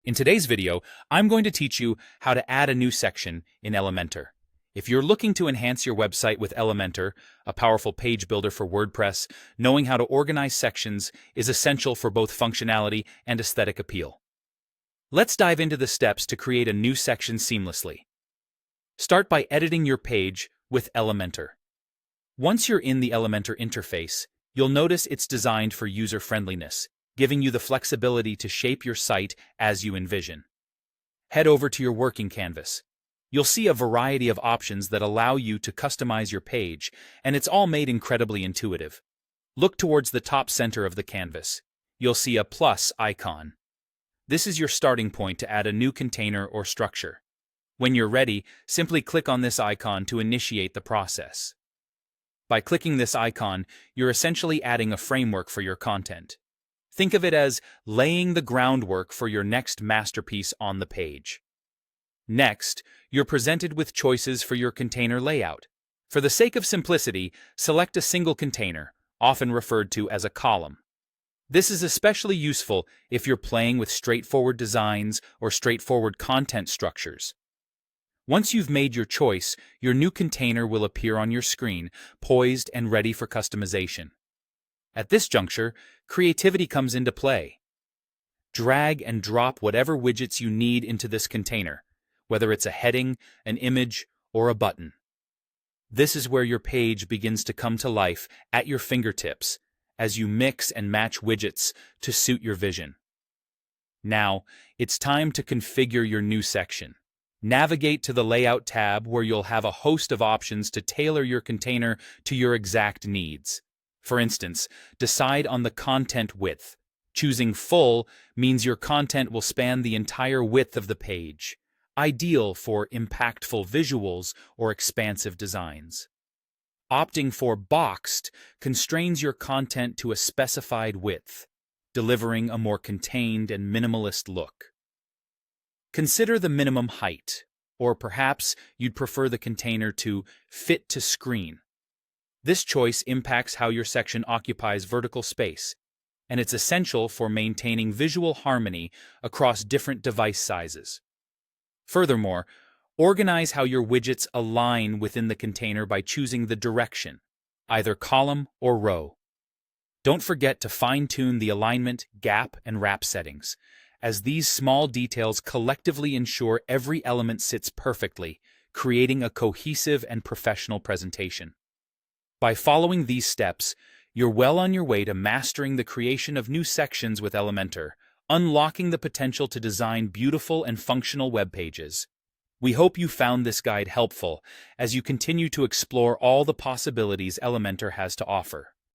In today's video, I'm going to teach you how to add a new section in Elementor. If you're looking to enhance your website with Elementor, a powerful page builder for WordPress, knowing how to organize sections is essential for both functionality and aesthetic appeal. Let's dive into the steps to create a new section seamlessly. Start by editing your page with Elementor. Once you're in the Elementor interface, you'll notice it's designed for user-friendliness, giving you the flexibility to shape your site as you envision. Head over to your working canvas. You'll see a variety of options that allow you to customize your page, and it's all made incredibly intuitive. Look towards the top center of the canvas. You'll see a plus icon. This is your starting point to add a new container or structure. When you're ready, simply click on this icon to initiate the process. By clicking this icon, you're essentially adding a framework for your content. Think of it as laying the groundwork for your next masterpiece on the page. Next, you're presented with choices for your container layout. For the sake of simplicity, select a single container, often referred to as a column. This is especially useful if you're playing with straightforward designs or straightforward content structures. Once you've made your choice, your new container will appear on your screen, poised and ready for customization. At this juncture, creativity comes into play. Drag and drop whatever widgets you need into this container, whether it's a heading, an image, or a button. This is where your page begins to come to life at your fingertips as you mix and match widgets to suit your vision. Now, it's time to configure your new section. Navigate to the Layout tab where you'll have a host of options to tailor your container to your exact needs. For instance, decide on the content width. Choosing full means your content will span the entire width of the page, ideal for impactful visuals or expansive designs. Opting for boxed constrains your content to a specified width, delivering a more contained and minimalist look. Consider the minimum height, or perhaps you'd prefer the container to fit to screen. This choice impacts how your section occupies vertical space, and it's essential for maintaining visual harmony across different device sizes. Furthermore, organize how your widgets align within the container by choosing the direction, either column or row. Don't forget to fine-tune the alignment, gap, and wrap settings, as these small details collectively ensure every element sits perfectly, creating a cohesive and professional presentation. By following these steps, you're well on your way to mastering the creation of new sections with Elementor, unlocking the potential to design beautiful and functional web pages. We hope you found this guide helpful as you continue to explore all the possibilities Elementor has to offer.